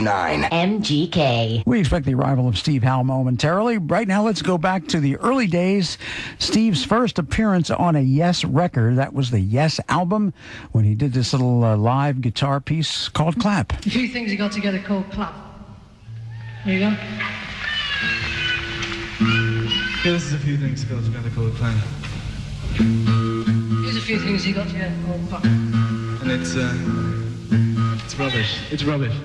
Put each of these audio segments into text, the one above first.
WMGK. We expect the arrival of Steve Howe momentarily. Right now, let's go back to the early days. Steve's first appearance on a Yes record. That was the Yes album when he did this little live guitar piece called Clap. A few things he got together called Clap. There you go. Yeah, this is a few things he got together called Clap. Here's a few things he got together called Clap. And it's rubbish. It's rubbish.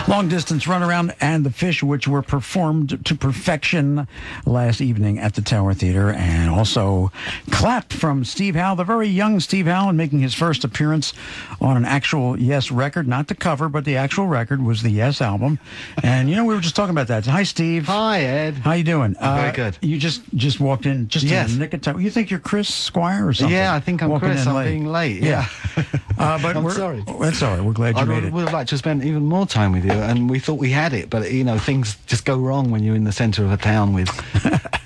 Long Distance Runaround and The Fish, which were performed to perfection last evening at the Tower Theater. And also Clap from Steve Howe, the very young Steve Howe, and making his first appearance on an actual Yes record. Not the cover, but the actual record was the Yes album. And, we were just talking about that. Hi, Steve. Hi, Ed. How you doing? Very good. You just walked in in the nick of time. You think you're Chris Squire or something? Yeah, I think I'm walking Chris. in I'm late. being late. Yeah. But I'm sorry. That's all right. We're glad you made it. Would have liked to spend even more time with you, and we thought we had it, but things just go wrong when you're in the centre of a town with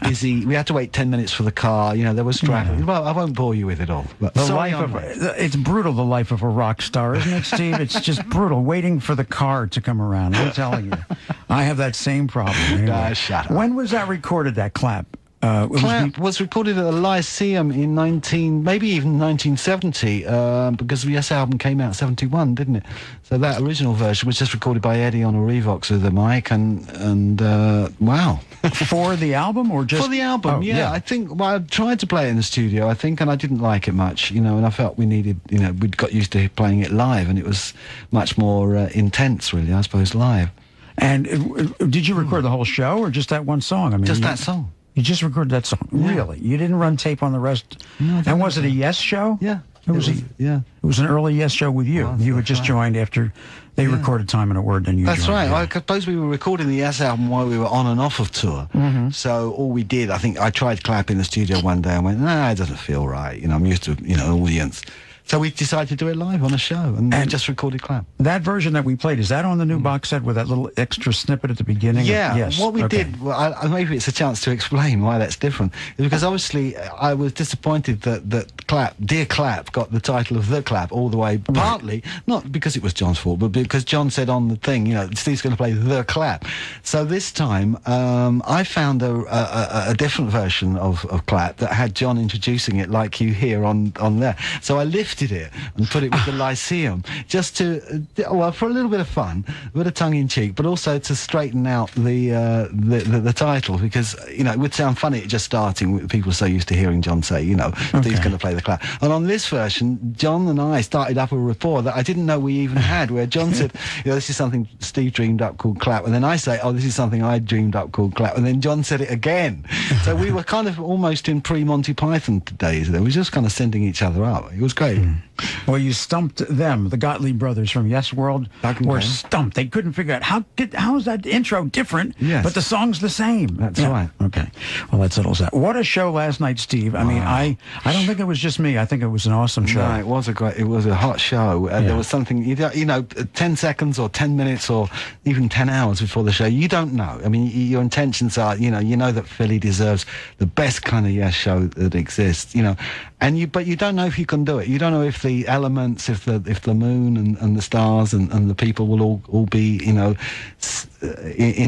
busy. We had to wait 10 minutes for the car. There was traffic. Yeah. Well, I won't bore you with it all. But it's brutal, the life of a rock star, isn't it, Steve? It's just brutal, waiting for the car to come around. I'm telling you, I have that same problem. Anyway. Shut up. When was that recorded? That Clap? Clap was recorded at the Lyceum in maybe even 1970, because the Yes album came out in 71, didn't it? So that original version was just recorded by Eddie on a Revox with a mic, and wow. For the album or just... For the album, yeah. I think, I tried to play it in the studio, I think, and I didn't like it much, and I felt we needed, we'd got used to playing it live, and it was much more intense, really, I suppose, live. And did you record the whole show, or just that one song? I mean, just that song. You just recorded that song? Yeah. Really? You didn't run tape on the rest? No. And was it a Yes show? Yeah. It was an early Yes show with you. You had just joined after they recorded Time and a Word, then you That's joined. right. Yeah. I suppose we were recording the Yes album while we were on and off of tour. Mm-hmm. So all we did, I think I tried Clap in the studio one day and went, it doesn't feel right. I'm used to, audience. So we decided to do it live on a show, and we just recorded Clap. That version that we played, is that on the new box set with that little extra snippet at the beginning? Yeah. Yes. What we did, maybe it's a chance to explain why that's different, is because obviously I was disappointed that Clap, Dear Clap, got the title of The Clap all the way, partly, not because it was John's fault, but because John said on the thing, Steve's going to play The Clap. So this time, I found a different version of Clap that had John introducing it like you hear on there. So I lifted it and put it with the Lyceum just to for a little bit of fun, a bit of tongue-in-cheek, but also to straighten out the title, because it would sound funny at just starting with people so used to hearing John say Steve's going to play the Clap. And on this version, John and I started up a rapport that I didn't know we even had, where John said this is something Steve dreamed up called Clap, and then I say this is something I dreamed up called Clap, and then John said it again. So we were kind of almost in pre-Monty Python days. We were just kind of sending each other up. It was great. Well, you stumped them. The Gottlieb brothers from Yes World were stumped. They couldn't figure out how is that intro different, but the song's the same. That's right. Okay. Well, that settles that. What a show last night, Steve. I mean, I don't think it was just me. I think it was an awesome show. No, it was a hot show. There was something, 10 seconds or 10 minutes or even 10 hours before the show, you don't know. I mean, your intentions are, you know that Philly deserves the best kind of Yes show that exists, but you don't know if you can do it. You don't know if the elements, if the moon and the stars and the people will all be, in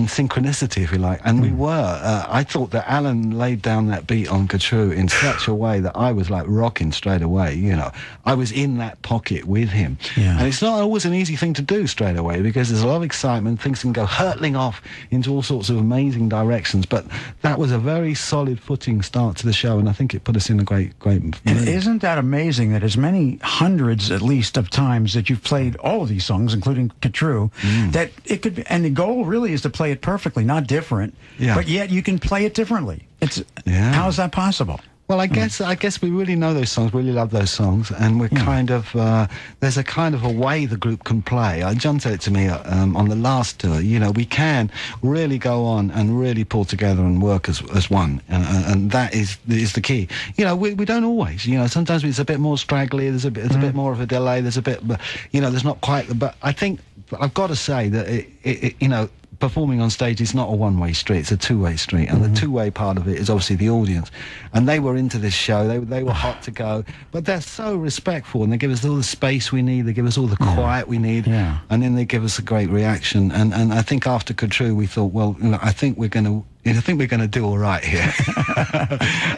synchronicity, if you like. And we were. I thought that Alan laid down that beat on Katru in such a way that I was like rocking straight away. I was in that pocket with him. Yeah. And it's not always an easy thing to do straight away, because there's a lot of excitement. Things can go hurtling off into all sorts of amazing directions. But that was a very solid footing start to the show, and I think it put us in a great mood. And isn't that amazing that as many hundreds, at least, of times that you've played all of these songs, including Katru, that it could be, and the goal really is to play it perfectly, not different, but yet you can play it differently. How is that possible? Well, I guess we really know those songs, really love those songs, and we're kind of, there's a kind of a way the group can play. John said it to me on the last tour, we can really go on and really pull together and work as one, and that is the key. We don't always, sometimes it's a bit more straggly, there's a bit more of a delay, there's a bit, there's not quite, but I think, I've got to say that, performing on stage is not a one-way street, it's a two-way street, and the two-way part of it is obviously the audience, and they were into this show, they were hot to go, but they're so respectful, and they give us all the space we need, they give us all the quiet we need, and then they give us a great reaction, and I think after Katru we thought, well, I think we're going to do all right here.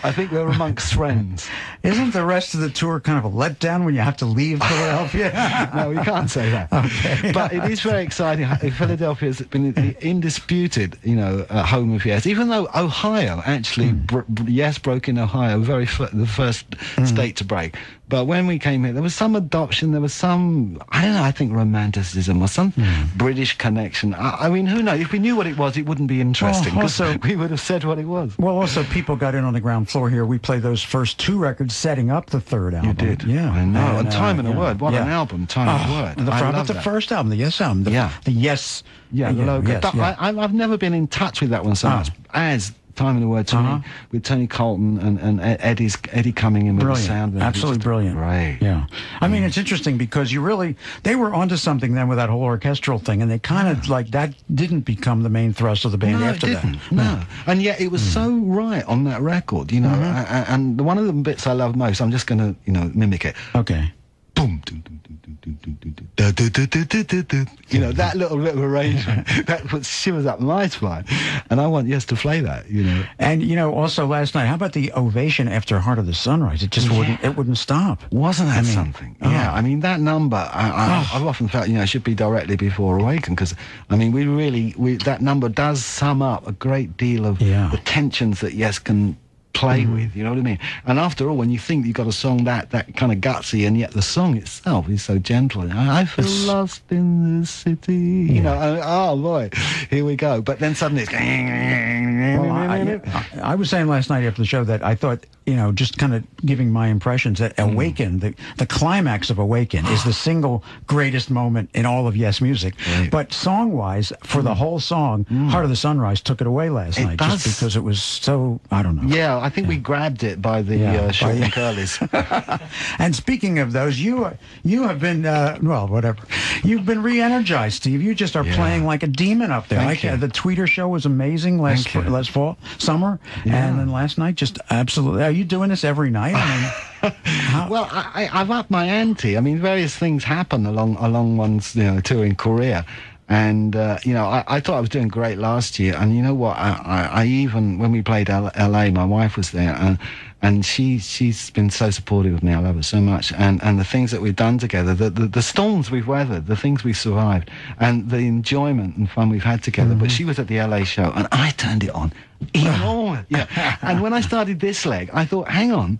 I think we're amongst friends. Isn't the rest of the tour kind of a letdown when you have to leave Philadelphia? No, we can't say that. Okay. But it is very exciting. Philadelphia has been the indisputed, home of Yes. Even though Ohio actually, Yes broke in Ohio, the first state to break. But when we came here, there was some adoption, there was some, I don't know, I think romanticism or some British connection. I mean, who knows? If we knew what it was, it wouldn't be interesting, because we would have said what it was. Well, also, people got in on the ground floor here. We played those first 2 records setting up the 3rd album. You did? Yeah. I know. And Time and a Word. What an album, Time and a Word. How about the first album, the Yes album? The Yes. Yeah, the logo. Yes, I've never been in touch with that one so much as Time and a Word to me, with Tony Colton and Eddie coming in with the sound. Absolutely brilliant. Right. Yeah. I mean, it's interesting because they were onto something then with that whole orchestral thing, and they kind of like that didn't become the main thrust of the band after that. No. And yet it was so right on that record, you know. And one of the bits I love most, I'm just going to, mimic it. Okay. Boom, dum, dum, dum, dum, dum, dum, dum, dum, dum, dum, dum, dum, dum. That little arrangement, that puts shivers up my spine. And I want Yes to play that, And, also last night, how about the ovation after Heart of the Sunrise? It just wouldn't stop. Wasn't that something? Yeah, I mean, that number, I've often felt, it should be directly before Awaken, because, I mean, that number does sum up a great deal of the tensions that Yes can play with, you know what I mean? And after all, when you think you've got a song that kind of gutsy, and yet the song itself is so gentle, I feel lost in the city, oh boy, here we go. But then suddenly it's I was saying last night after the show that I thought, just kind of giving my impressions, that Awaken, the climax of Awaken is the single greatest moment in all of Yes music. Right. But song-wise, for the whole song, Heart of the Sunrise took it away last night, just because it was so, I don't know. Yeah, I think we grabbed it by the short and curlies. And speaking of those, you have been, whatever. You've been re-energized, Steve. You just are playing like a demon up there. The Tweeter show was amazing last summer. Yeah. And then last night, just absolutely. Are you doing this every night? I mean, well, I've upped my ante. I mean, various things happen along one's touring career. And, I thought I was doing great last year. And you know what? I even, when we played LA, my wife was there, and she's been so supportive of me. I love her so much. And the things that we've done together, the storms we've weathered, the things we've survived, and the enjoyment and fun we've had together. But she was at the LA show, and I turned it on. And when I started this leg, I thought, hang on,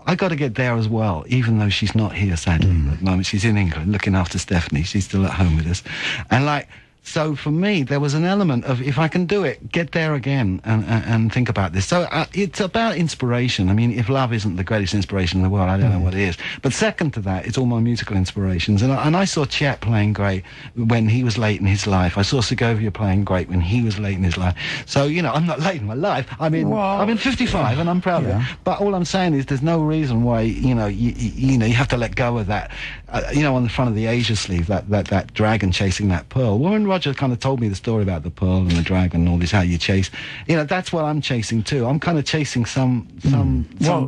I got to get there as well, even though she's not here, sadly. At the moment, she's in England looking after Stephanie. She's still at home with us. And so for me, there was an element of, if I can do it, get there again and think about this. So it's about inspiration. I mean, if love isn't the greatest inspiration in the world, I don't know what is. But second to that, it's all my musical inspirations. And I saw Chet playing great when he was late in his life. I saw Segovia playing great when he was late in his life. So, I'm not late in my life. I'm in 55 and I'm proud of it. But all I'm saying is there's no reason why, you have to let go of that. On the front of the Asia sleeve, that dragon chasing that pearl. Warren Roger kind of told me the story about the pearl and the dragon and all this, how you chase. That's what I'm chasing too. I'm kind of chasing some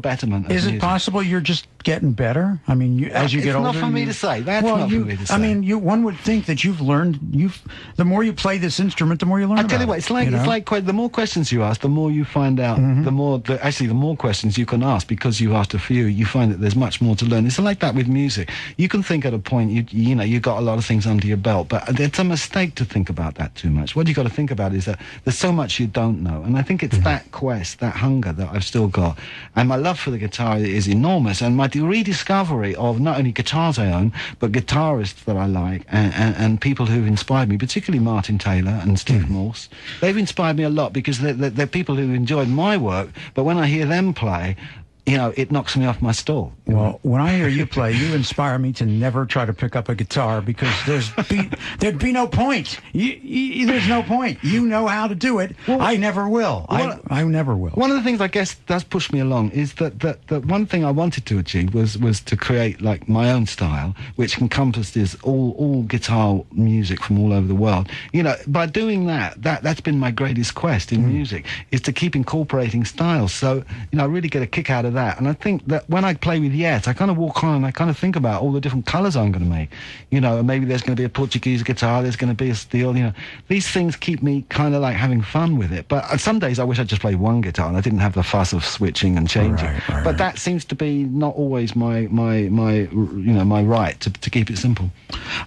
betterment of Is it music. possible you're just getting better? I mean, as you get older... It's not for me to say. That's not for me to say. I mean, one would think that you've learned... The more you play this instrument, the more you learn. I tell you what, it's like the more questions you ask, the more you find out. The more questions you can ask, because you asked a few. You find that there's much more to learn. It's like that with music. You can think at a point you got a lot of things under your belt, but it's a mistake to think about that too much. What you got to think about is that there's so much you don't know, and I think it's that quest, that hunger that I've still got, and my love for the guitar is enormous, and my rediscovery of not only guitars I own, but guitarists that I like, and people who've inspired me, particularly Martin Taylor and Steve Morse. They've inspired me a lot because they're people who enjoyed my work, but when I hear them play, it knocks me off my stool. Well, when I hear you play, you inspire me to never try to pick up a guitar, because there'd be no point. There's no point. You know how to do it. Well, I never will. I never will. One of the things I guess does push me along is that one thing I wanted to achieve was to create like my own style, which encompasses all guitar music from all over the world. By doing that's been my greatest quest in music, is to keep incorporating styles. So, I really get a kick out of that. And I think that when I play with Yes, I kind of walk on and I kind of think about all the different colours I'm going to make. Maybe there's going to be a Portuguese guitar, there's going to be a steel, These things keep me kind of like having fun with it. But some days I wish I just played one guitar and I didn't have the fuss of switching and changing. But that seems to be not always my right to keep it simple.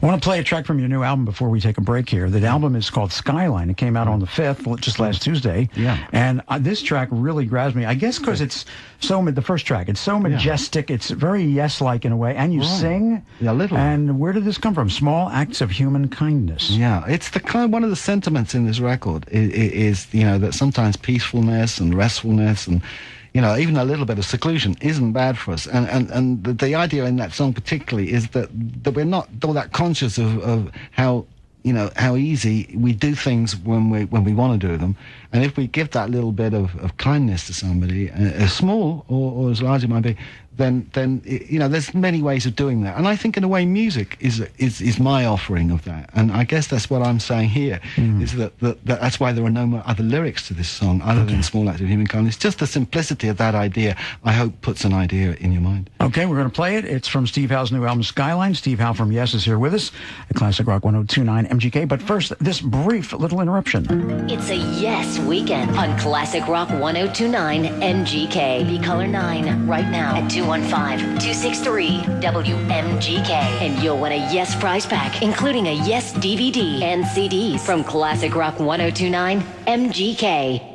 I want to play a track from your new album before we take a break here. The album is called Skyline. It came out on the 5th, just last Tuesday. Yeah. And this track really grabs me, I guess because it's so first track. It's so majestic. It's very Yes-like in a way. And you sing. Yeah, a little. And where did this come from? Small acts of human kindness. Yeah, it's the one of the sentiments in this record is that sometimes peacefulness and restfulness and even a little bit of seclusion isn't bad for us. And the idea in that song particularly is that we're not all that conscious of how how easy we do things when we want to do them. And if we give that little bit of kindness to somebody, as small or as large it might be, then there's many ways of doing that. And I think in a way music is my offering of that. And I guess that's what I'm saying here, is that's why there are no more other lyrics to this song other than Small Acts of Human Kindness. Just the simplicity of that idea, I hope, puts an idea in your mind. Okay, we're going to play it. It's from Steve Howe's new album, Skyline. Steve Howe from Yes is here with us at Classic Rock 102.9 MGK. But first, this brief little interruption. It's a Yes weekend on Classic Rock 102.9 MGK. Be caller 9 right now at 215-263-WMGK. And you'll win a Yes prize pack, including a Yes DVD and CDs from Classic Rock 102.9 MGK.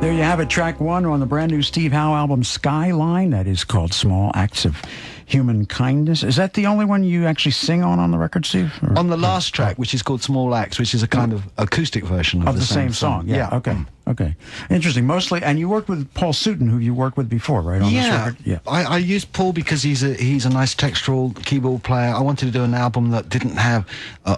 There you have it, track one on the brand new Steve Howe album, Skyline. That is called Small Acts of Human Kindness. Is that the only one you actually sing on the record, Steve? Or, on the last track, which is called Small Acts, which is a kind of acoustic version of the same song. Yeah. Okay. Okay. Interesting. Mostly, and you worked with Paul Sutton, who you worked with before, right? On this record? Yeah. I used Paul because he's a nice textural keyboard player. I wanted to do an album that didn't have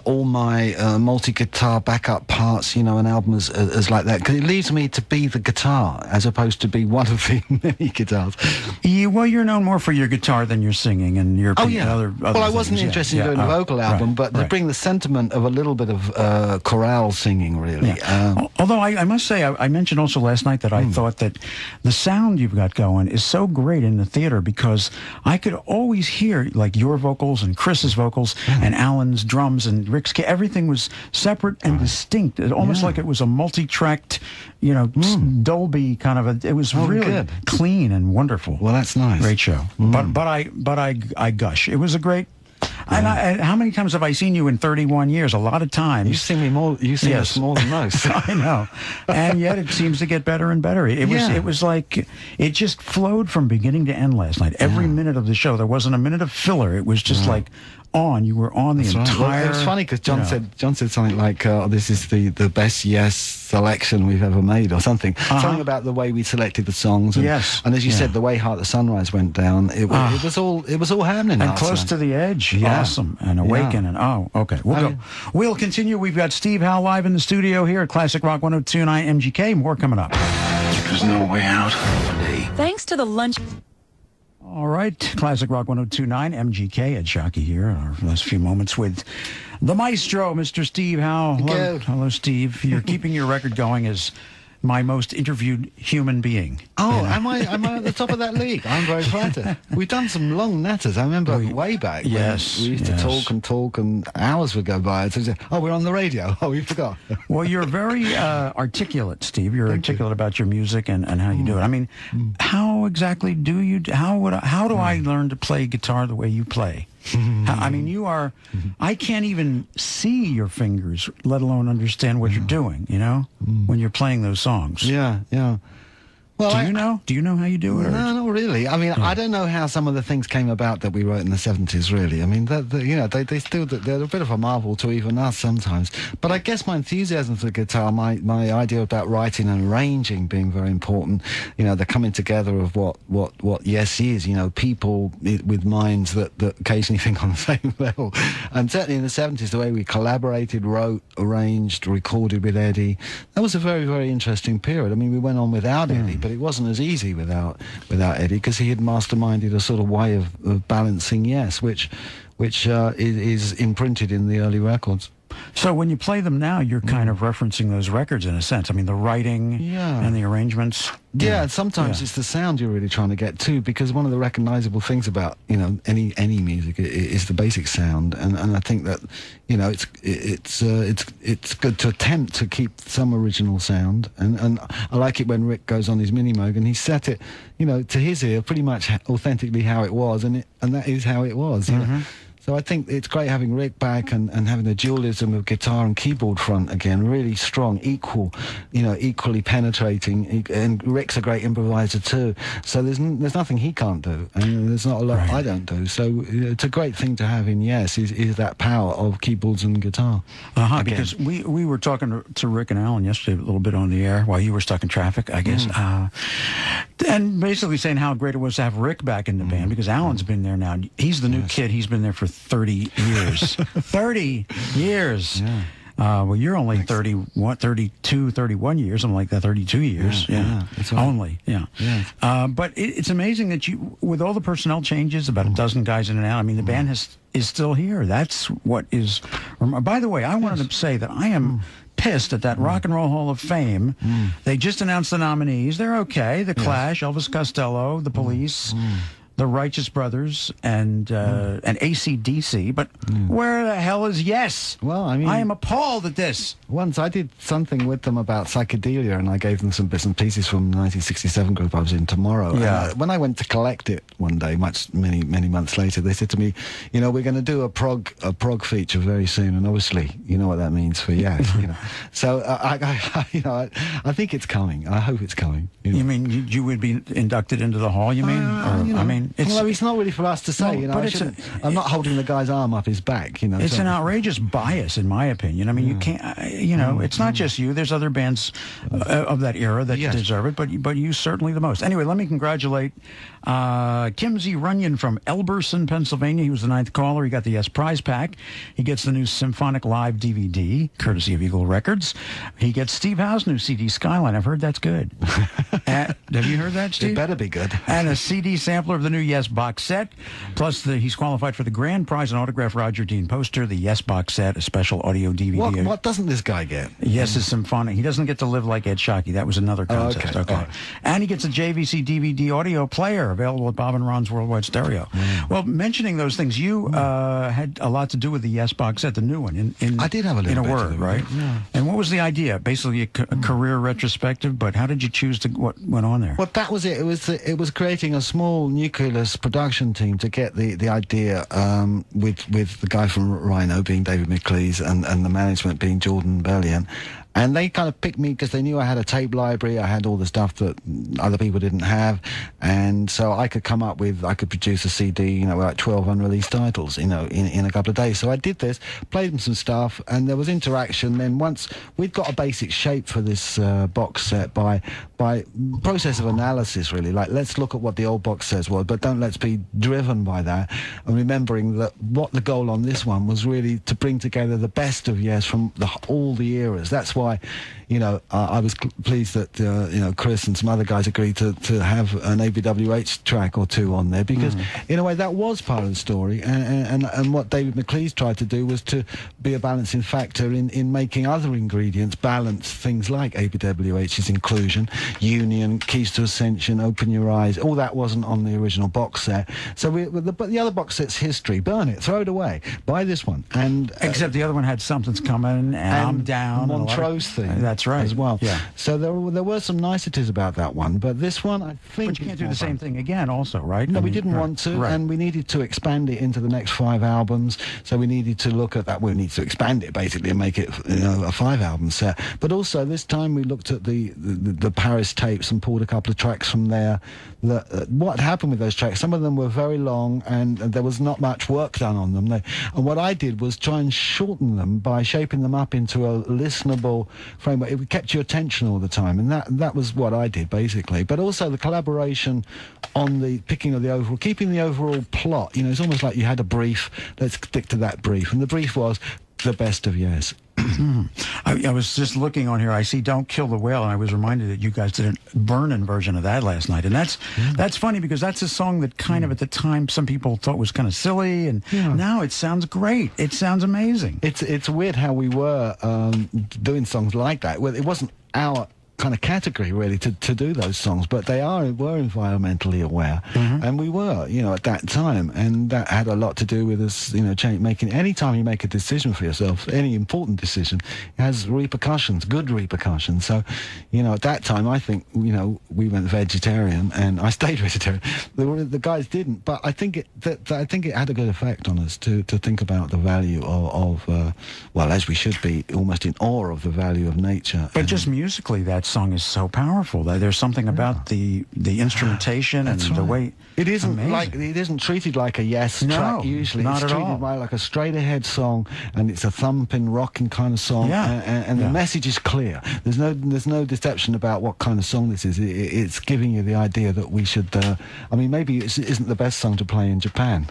all my multi-guitar backup parts, you know, an album as like that, because it leaves me to be the guitar as opposed to be one of the many guitars. Well, you're known more for your guitar than your singing and your other well, I wasn't interested in doing a vocal album, but to bring the sentiment of a little bit of chorale singing, really. Yeah. Although I must say, I mentioned also last night that I thought that the sound you've got going is so great in the theater, because I could always hear like your vocals and Chris's vocals and Alan's drums and Rick's. Everything was separate and distinct. It almost like it was a multi-tracked, you know, Dolby kind of it was really good. Clean and wonderful. Well, that's nice. Great show. But I gush. It was a great. And how many times have I seen you in 31 years? A lot of times. You sing me more. You sing us more than most. I know, and yet it seems to get better and better. It was like it just flowed from beginning to end last night. Every minute of the show, there wasn't a minute of filler. It was just like on. You were on the entire. Well, it was funny because John said something like, "This is the best Yes selection we've ever made," or something. Something about the way we selected the songs. And, and as you said, the way Heart the Sunrise went down. It was all happening. And Close to the Edge. Awesome. And Awaken. And okay. We'll continue. We've got Steve Howe live in the studio here at Classic Rock 102.9 MGK. More coming up. There's no way out. Thanks to the lunch. All right, Classic Rock 102.9 MGK. Ed Sciaky here. Our last few moments with the maestro, Mr. Steve Howe. Hello, Steve. You're keeping your record going as my most interviewed human being. Oh, am I at the top of that league? I'm very flattered. We've done some long natters. I remember way back when we used to talk and hours would go by. And so we're on the radio. Oh, we forgot. Well, you're very articulate, Steve. You're articulate about your music and how you do it. I mean, how exactly do you, how do I learn to play guitar the way you play? I mean, you are, I can't even see your fingers, let alone understand what you're doing, you know, when you're playing those songs. Yeah. Well, do you know how you do it? No, not really. I mean, I don't know how some of the things came about that we wrote in the 70s, really. I mean, they still, they're a bit of a marvel to even us sometimes. But I guess my enthusiasm for the guitar, my idea about writing and arranging being very important, you know, the coming together of what Yes is, you know, people with minds that occasionally think on the same level. And certainly in the 70s, the way we collaborated, wrote, arranged, recorded with Eddie, that was a very, very interesting period. I mean, we went on without Eddie, but it wasn't as easy without Eddie, because he had masterminded a sort of way of balancing Yes, which is imprinted in the early records. So when you play them now, you're kind of referencing those records in a sense. I mean, the writing and the arrangements. Yeah, sometimes it's the sound you're really trying to get to, because one of the recognizable things about, you know, any music is the basic sound, and I think that, you know, it's good to attempt to keep some original sound, and I like it when Rick goes on his mini moog and he set it, you know, to his ear pretty much authentically how it was, and that is how it was. You know? So I think it's great having Rick back and having the dualism of guitar and keyboard front again, really strong, equally penetrating. And Rick's a great improviser too. So there's nothing he can't do, and there's not a lot I don't do. So it's a great thing to have in Yes is that power of keyboards and guitar. Because we were talking to Rick and Alan yesterday a little bit on the air while you were stuck in traffic, I guess, and basically saying how great it was to have Rick back in the band, because Alan's been there now. He's the new kid. He's been there for 30 years. 30 years. Yeah. Well, you're only 31 years, something like that, 32 years. Yeah. That's right. Only, but it's amazing that you, with all the personnel changes, about a dozen guys in and out, I mean, the band is still here. That's what is... By the way, I wanted to say that I am pissed at that Rock and Roll Hall of Fame. They just announced the nominees. They're okay. The Clash, Elvis Costello, The Police, the Righteous Brothers and AC/DC, but where the hell is Yes? Well, I mean, I am appalled at this. once I did something with them about psychedelia, and I gave them some bits and pieces from the 1967 group I was in, Tomorrow. Yeah. And, when I went to collect it one day, many months later, they said to me, you know, we're going to do a prog feature very soon, and obviously, you know what that means for Yes. You know, so I think it's coming. I hope it's coming. You know? You mean you would be inducted into the hall? You mean? You know, I mean, it's not really for us to say. No, you know, but I'm not holding the guy's arm up his back. You know, it's so. an outrageous bias, in my opinion. I mean, you can't. You know, it's not just you. There's other bands of that era that deserve it, but you certainly the most. Anyway, let me congratulate Kimsey Runyon from Elberson, Pennsylvania. He was the 9th caller. He got the Yes Prize Pack. He gets the new Symphonic Live DVD, courtesy of Eagle Records. He gets Steve Howe's new CD, Skyline. I've heard that's good. Have you heard that, Steve? It better be good. And a CD sampler of the new Yes box set. Plus, he's qualified for the grand prize, an autographed Roger Dean poster, the Yes box set, a special audio DVD. What doesn't this guy get? Yes is Symphonic. He doesn't get to live like Ed Sciaky. That was another contest. Okay. Right. And he gets a JVC DVD audio player available at Bob and Ron's Worldwide Stereo. Well, mentioning those things, you had a lot to do with the Yes box set, the new one. I did have a little in a bit word, to do with right? it, yeah. And what was the idea? Basically, a career retrospective. But how did you choose what went on there? Well, that was it. It was creating a small nucleus production team to get the idea with the guy from Rhino being David McLeese and the management being Jordan Bellion. And they kind of picked me because they knew I had a tape library. I had all the stuff that other people didn't have. And so I could produce a CD, you know, like 12 unreleased titles, you know, in a couple of days. So I did this, played them some stuff, and there was interaction. Then once we'd got a basic shape for this box set by process of analysis, really, like let's look at what the old box sets was, but let's be driven by that. And remembering that what the goal on this one was really to bring together the best of Yes from all the eras. That's why, you know, I was pleased that, you know, Chris and some other guys agreed to have an ABWH track or two on there because, in a way, that was part of the story. And what David McLeese tried to do was to be a balancing factor in making other ingredients balance things like ABWH's inclusion, Union, Keys to Ascension, Open Your Eyes. All that wasn't on the original box set. So but the other box set's history. Burn it, throw it away. Buy this one. And except the other one had Something's Coming and I'm Down. Montrose thing. That's right. As well. Yeah. So there were some niceties about that one, but this one, I think... But you can't do the same thing again also, right? No, we didn't want to, and we needed to expand it into the next 5 albums, so we needed to look at that. We need to expand it, basically, and make it, you know, a 5-album set. But also, this time we looked at the Paris tapes and pulled a couple of tracks from there. What happened with those tracks, some of them were very long, and there was not much work done on them. And what I did was try and shorten them by shaping them up into a listenable framework. It kept your attention all the time, and that was what I did, basically. But also the collaboration on the picking of the overall, keeping the overall plot. You know, it's almost like you had a brief. Let's stick to that brief, and the brief was the best of Yes. I was just looking on here. I see "Don't Kill the Whale," and I was reminded that you guys did a burnin' version of that last night, and that's funny because that's a song that kind of at the time some people thought was kind of silly, and now it sounds great. It sounds amazing. It's weird how we were doing songs like that. Well, it wasn't our kind of category really to do those songs, but were environmentally aware, and we were, you know, at that time, and that had a lot to do with us, you know, making. Any time you make a decision for yourself, any important decision, it has repercussions, good repercussions. So, you know, at that time, I think, you know, we went vegetarian, and I stayed vegetarian. The guys didn't, but I think it had a good effect on us to think about the value of well, as we should be, almost in awe of the value of nature. But just musically, that's song is so powerful. There's something about the instrumentation and the way it isn't amazing. like it isn't treated like a Yes track usually. Not it's at treated all. like a straight ahead song, and it's a thumping, rocking kind of song. And the message is clear. There's no deception about what kind of song this is. It's giving you the idea that we should. I mean, maybe it isn't the best song to play in Japan.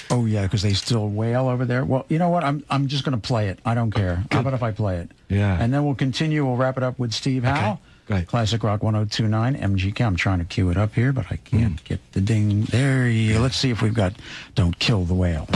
Oh yeah, because they still wail over there. Well, you know what? I'm just going to play it. I don't care. How about if I play it? Yeah. And then we'll continue. We'll wrap it up with Steve Howe. Okay. Great. Classic Rock 102.9 MGK. I'm trying to cue it up here, but I can't get the ding. There you go. Let's see if we've got "Don't Kill the Whale."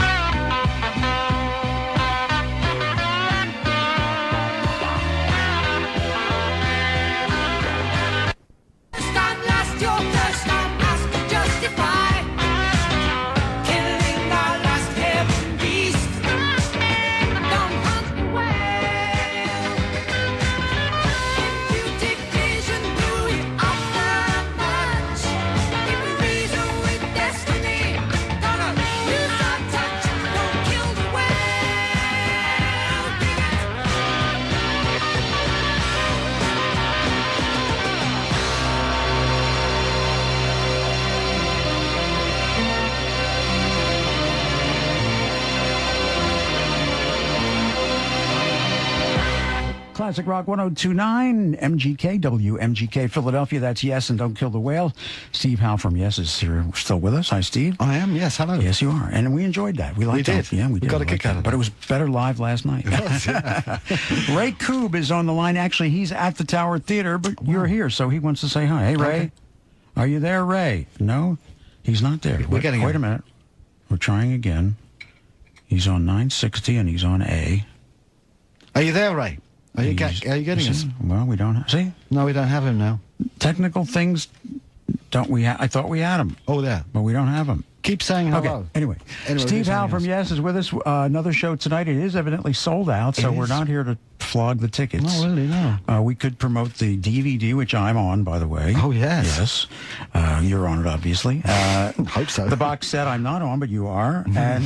Classic Rock 1029, MGK, WMGK, Philadelphia. That's Yes and Don't Kill the Whale. Steve Howe from Yes is here, still with us. Hi, Steve. I am, yes, hello. Yes, you are. And we enjoyed that. We liked did. it. Yeah, we did. Got a kick out of it. But it was better live last night. Ray Koob is on the line. Actually, he's at the Tower Theater, but you're here, so he wants to say hi. Hey, Ray. Okay. Are you there, Ray? No, he's not there. Wait a minute. We're trying again. He's on 960 and he's on A. Are you there, Ray? Are you getting us? Well, we don't have... See? No, we don't have him now. Technical things, don't we? I thought we had him. Oh, there. But we don't have him. Keep saying hello. Okay. Anyway, Steve Howe from Yes is with us. Another show tonight. It is evidently sold out, so we're not here to flog the tickets. No, really, no. We could promote the DVD, which I'm on, by the way. Oh, yes. Yes. You're on it, obviously. Hope so. The box set I'm not on, but you are. And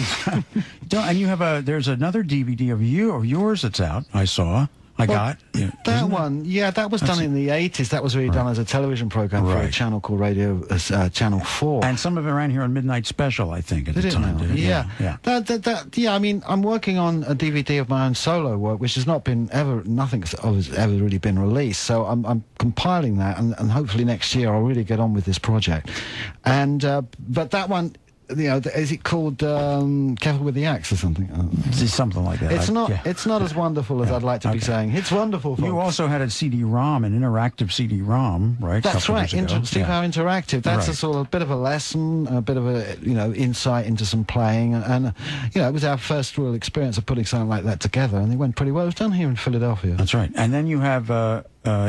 you have there's another DVD of yours that's out, I saw. That one, that was done in the 80s. That was really done as a television program for a channel called Channel 4. And some of it ran here on Midnight Special, I think, at the time. Yeah. I mean, I'm working on a DVD of my own solo work, which has not been nothing has ever really been released. So I'm compiling that, and hopefully next year I'll really get on with this project. And but that one, is it called Careful with the Axe or something? Something like that. It's not as wonderful as I'd like to be saying. It's wonderful, folks. You also had a CD-ROM, an interactive CD-ROM, right? That's right. Steve Howe Interactive. That's a sort of bit of a lesson, a bit of a insight into some playing, and it was our first real experience of putting something like that together, and it went pretty well. It was done here in Philadelphia. That's right. And then you have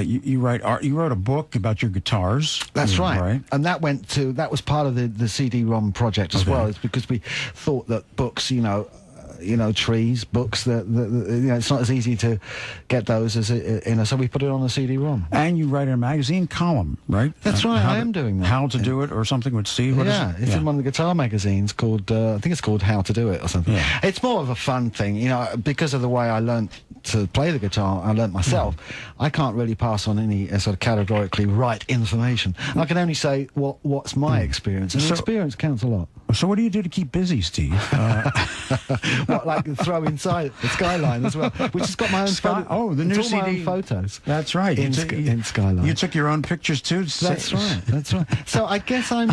you wrote a book about your guitars. That's right. And that was part of the CD-ROM project as well. It's because we thought that books, trees, books, that it's not as easy to get those as so we put it on a CD-ROM. And you write in a magazine column, right? That's right. I am doing that. How to Do It or something with Steve. It's in one of the guitar magazines called I think it's called How to Do It or something. Yeah. It's more of a fun thing, because of the way I learned to play the guitar. I learnt myself. I can't really pass on any sort of categorically right information. I can only say what's my experience, and experience counts a lot. So what do you do to keep busy, Steve? Like throw inside the Skyline as well, which has got my own the new CD. My own photos. That's right. In Skyline. You took your own pictures too. That's right. So I guess I'm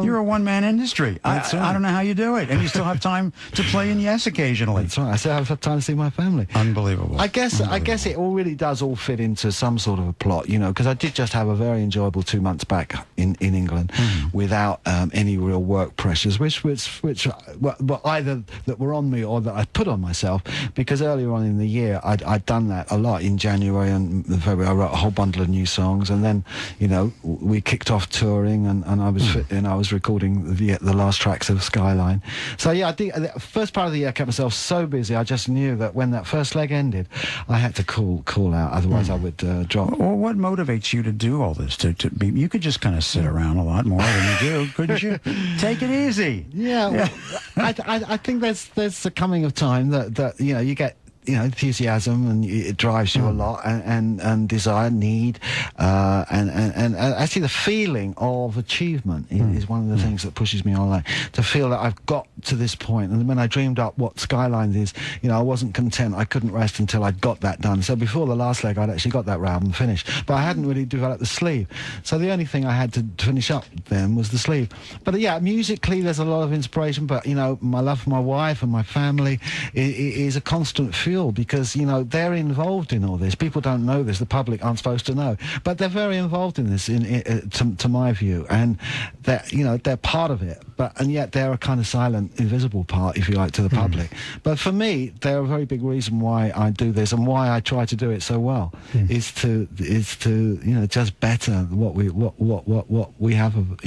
you're a one-man industry. That's right. I don't know how you do it, and you still have time to play in Yes occasionally. That's right. I still have time to see my family. Unbelievable. I guess it all really does all fit into some sort of a plot, because I did just have a very enjoyable 2 months back in England without any real work pressures, which were either that were on me or that I put on myself, because earlier on in the year I'd done that a lot. In January and February I wrote a whole bundle of new songs, and then we kicked off touring, and I was I was recording the last tracks of Skyline. So I think the first part of the year I kept myself so busy. I just knew that when that first leg ended I had to call out, otherwise I would drop. Well, what motivates you to do all this? To be, you could just kind of sit around a lot more than you do, couldn't you? Take it easy. Yeah. I think there's a coming of time that you get enthusiasm, and it drives you a lot, and desire, need, and actually the feeling of achievement is one of the things that pushes me on. Like to feel that I've got to this point, and when I dreamed up what Skylines is, I wasn't content. I couldn't rest until I'd got that done. So before the last leg, I'd actually got that album finished, but I hadn't really developed the sleeve. So the only thing I had to finish up then was the sleeve. But musically, there's a lot of inspiration. But my love for my wife and my family is a constant fuel, because they're involved in all this. People don't know this. The public aren't supposed to know, but they're very involved in this, to my view, and they're part of it. And yet they're a kind of silent, invisible part, if you like, to the public. But for me, they're a very big reason why I do this, and why I try to do it so well. Is to just better what we have of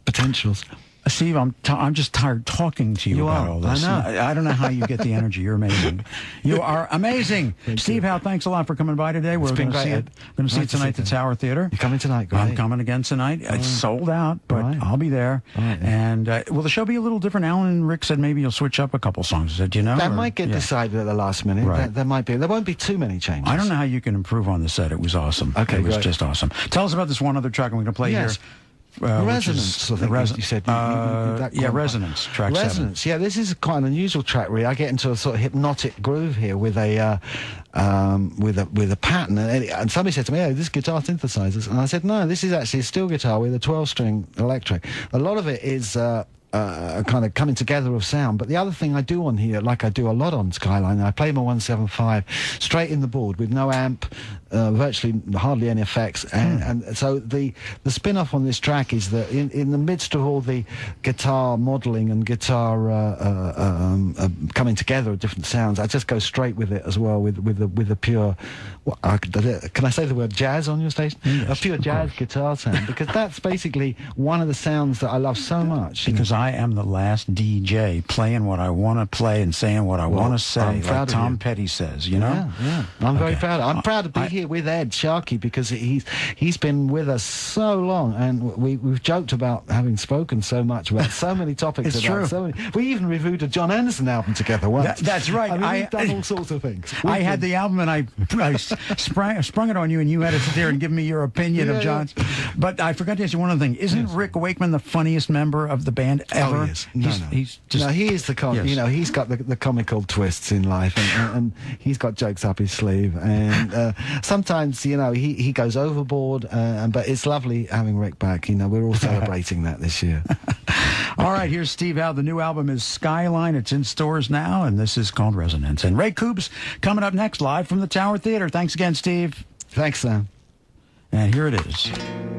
potentials. Steve, I'm just tired talking to you about all this. I know. I don't know how you get the energy. You're amazing. You are amazing. Steve Howe, thanks a lot for coming by today. We're going to see it. Going to see it tonight at the Tower Theater. You're coming tonight, great. I'm coming again tonight. It's sold out, but I'll be there. And will the show be a little different? Alan and Rick said maybe you'll switch up a couple songs. Do you know? That might get decided at the last minute. Right. There might be. There won't be too many changes. I don't know how you can improve on the set. It was awesome. Okay, it was just awesome. Tell us about this one other track I'm going to play here. Resonance, I think you said. Resonance, track 7. Resonance, yeah, this is quite an unusual track, really. I get into a sort of hypnotic groove here with a pattern, and somebody said to me, "Oh, this guitar synthesizers," and I said, "No, this is actually a steel guitar with a 12-string electric." A lot of it is kind of coming together of sound, but the other thing I do on here, like I do a lot on Skyline, I play my 175 straight in the board with no amp, virtually hardly any effects, and so the spin-off on this track is that in the midst of all the guitar modelling and guitar coming together of different sounds, I just go straight with it as well, with a pure, can I say the word jazz on your station? Yes, a pure jazz guitar sound, because that's basically one of the sounds that I love so much. Because I am the last DJ playing what I want to play and saying what I want to say, like Tom Petty says, you know? Yeah. I'm very proud. I'm proud to be here with Ed Sciaky, because he's been with us so long, and we've joked about having spoken so much about so many topics. It's true. We even reviewed a John Anderson album together once. That's right. I mean, we've done all sorts of things. I had the album, and I sprung it on you, and you had to sit there and give me your opinion of John's. Yeah. But I forgot to ask you one other thing. Isn't Rick Wakeman the funniest member of the band ever? Oh, yes. No. He's just, he is the you know, he's got the comical twists in life, and he's got jokes up his sleeve, and sometimes, you know, he goes overboard, but it's lovely having Rick back. You know, we're all celebrating that this year. All right, here's Steve Howe. The new album is Skyline. It's in stores now, and this is called Resonance. And Ray Coops coming up next, live from the Tower Theater. Thanks again, Steve. Thanks, Sam. And here it is.